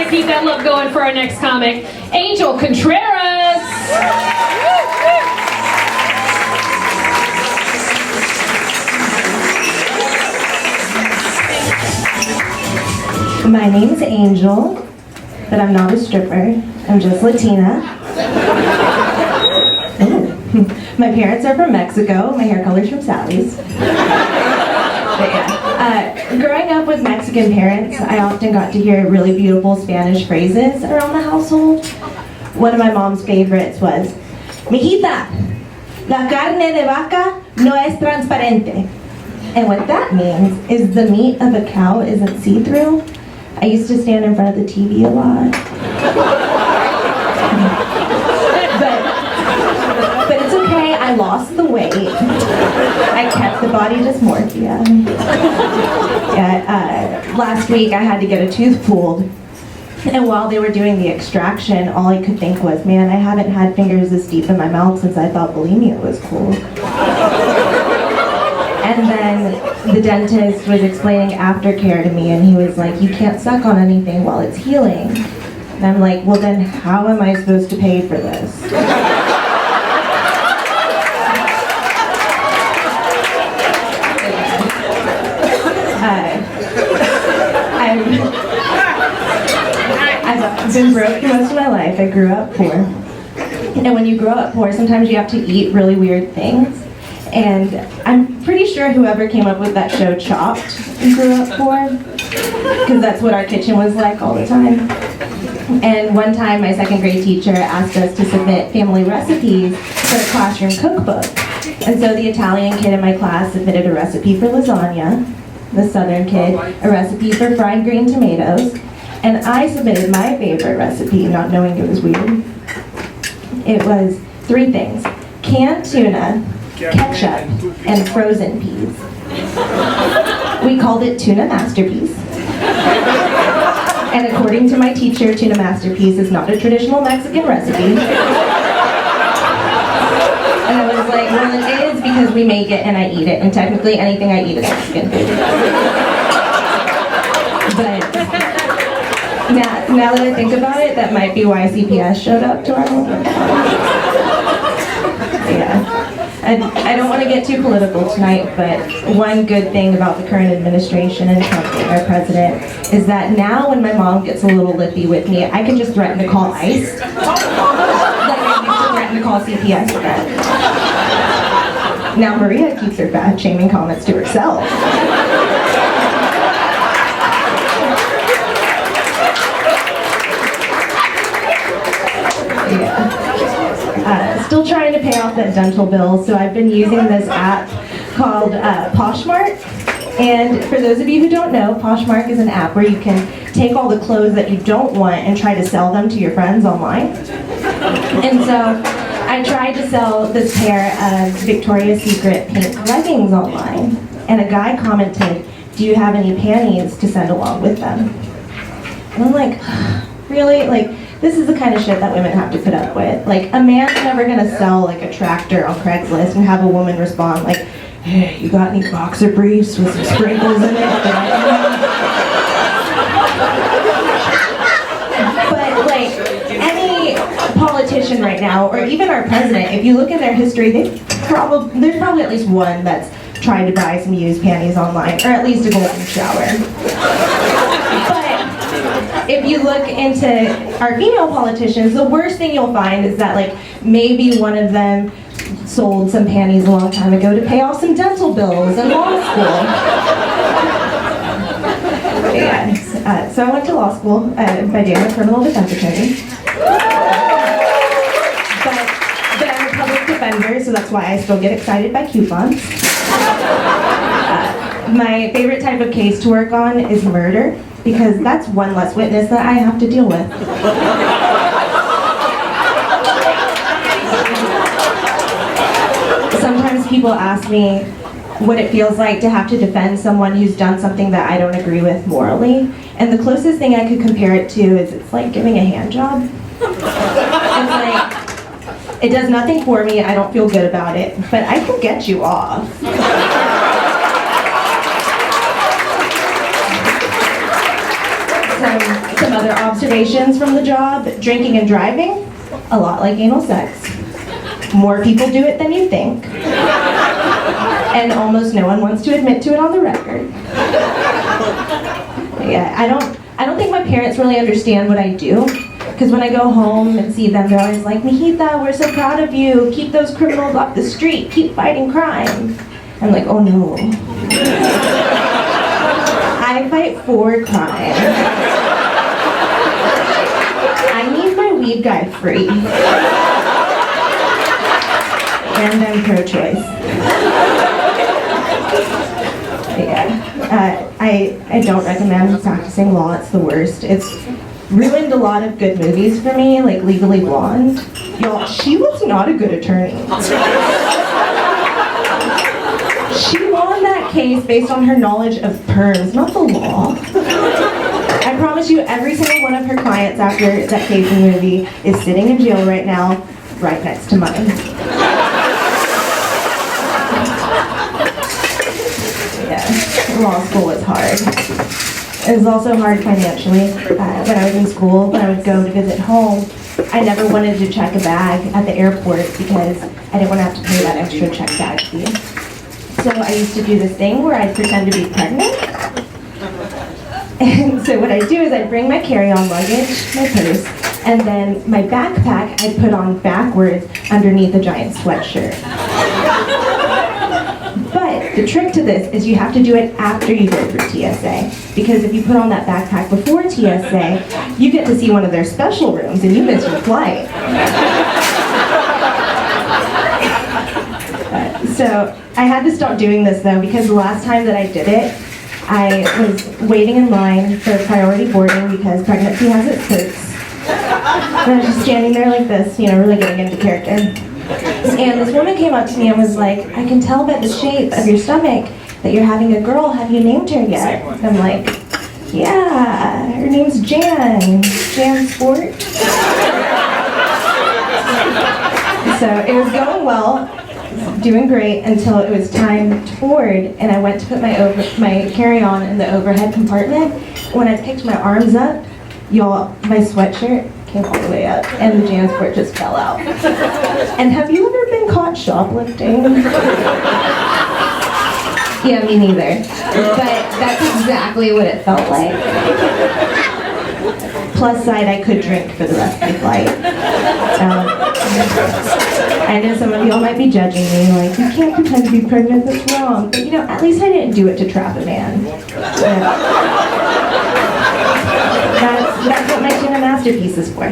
to keep that love going for our next comic, Angel Contreras. My name's Angel, but I'm not a stripper. I'm just Latina. Ooh. My parents are from Mexico. My hair color's from Sally's. But yeah. Growing up with Mexican parents, I often got to hear really beautiful Spanish phrases around the household. One of my mom's favorites was, "Mijita, la carne de vaca no es transparente." And what that means is the meat of a cow isn't see-through. I used to stand in front of the TV a lot. But it's okay, I lost the weight. I kept the body dysmorphia. Yeah, last week I had to get a tooth pulled. And while they were doing the extraction, all I could think was, man, I haven't had fingers this deep in my mouth since I thought bulimia was cool. And then the dentist was explaining aftercare to me, and he was like, you can't suck on anything while it's healing. And I'm like, well then how am I supposed to pay for this? I've been broke most of my life. I grew up poor. And when you grow up poor, sometimes you have to eat really weird things. And I'm pretty sure whoever came up with that show Chopped grew up poor, because that's what our kitchen was like all the time. And one time my second grade teacher asked us to submit family recipes for a classroom cookbook. And so the Italian kid in my class submitted a recipe for lasagna, the Southern kid a recipe for fried green tomatoes, and I submitted my favorite recipe, not knowing it was weird. It was 3 things: canned tuna, ketchup, and frozen peas. We called it Tuna Masterpiece. And according to my teacher, Tuna Masterpiece is not a traditional Mexican recipe. And I was like, well, it is because we make it and I eat it, and technically anything I eat is Mexican food. But now that I think about it, that might be why CPS showed up to our home. Yeah. I don't want to get too political tonight, but one good thing about the current administration and Trump being our president is that now when my mom gets a little lippy with me, I can just threaten to call ICE. Like I used to threaten to call CPS for that. Now Maria keeps her fat-shaming comments to herself. Still trying to pay off that dental bill, so I've been using this app called Poshmark. And for those of you who don't know, Poshmark is an app where you can take all the clothes that you don't want and try to sell them to your friends online. And so I tried to sell this pair of Victoria's Secret pink leggings online, and a guy commented, "Do you have any panties to send along with them?" And I'm like, really? Like, this is the kind of shit that women have to put up with. Like, a man's never gonna sell like a tractor on Craigslist and have a woman respond like, "Hey, you got any boxer briefs with some sprinkles in it?" But like, any politician right now, or even our president, if you look at their history, there's probably at least one that's tried to buy some used panties online, or at least a golden shower. If you look into our female politicians, the worst thing you'll find is that like maybe one of them sold some panties a long time ago to pay off some dental bills in law school. Yeah. So I went to law school by day. I'm a criminal defense attorney. But I'm a public defender, so that's why I still get excited by coupons. My favorite type of case to work on is murder, because that's one less witness that I have to deal with. Sometimes people ask me what it feels like to have to defend someone who's done something that I don't agree with morally. And the closest thing I could compare it to is it's like giving a hand job. It's like, it does nothing for me, I don't feel good about it, but I can get you off. Some other observations from the job: drinking and driving, a lot like anal sex. More people do it than you think. And almost no one wants to admit to it on the record. Yeah, I don't think my parents really understand what I do. Because when I go home and see them, they're always like, "Mahita, we're so proud of you. Keep those criminals off the street. Keep fighting crime." I'm like, oh no. I fight for crime. I need my weed guy free. And I'm pro-choice. Yeah, I don't recommend practicing law. It's the worst. It's ruined a lot of good movies for me, like Legally Blonde. Y'all, she was not a good attorney. She won that case based on her knowledge of perms, not the law. I promise you, every single one of her clients after that case in the movie is sitting in jail right now, right next to mine. Yeah, law school was hard. It was also hard financially. When I was in school, when I would go to visit home, I never wanted to check a bag at the airport because I didn't want to have to pay that extra check bag fee. So I used to do this thing where I'd pretend to be pregnant. And so what I'd do is I'd bring my carry-on luggage, my purse, and then my backpack I'd put on backwards underneath a giant sweatshirt. But the trick to this is you have to do it after you go through TSA. Because if you put on that backpack before TSA, you get to see one of their special rooms and you miss your flight. So I had to stop doing this though, because the last time that I did it, I was waiting in line for priority boarding because pregnancy has its perks. And I was just standing there like this, really getting into character. And this woman came up to me and was like, "I can tell by the shape of your stomach that you're having a girl. Have you named her yet?" And I'm like, "Yeah, her name's Jan. Jan Sport." So it was going well, doing great, until it was time to board, and I went to put my carry-on in the overhead compartment. When I picked my arms up, y'all, my sweatshirt came all the way up, and the JanSport just fell out. And have you ever been caught shoplifting? Yeah, me neither. But that's exactly what it felt like. Plus side, I could drink for the rest of the flight. I know some of y'all might be judging me, like, "You can't pretend to be pregnant, that's wrong." But at least I didn't do it to trap a man. That's what my tuna masterpiece is for.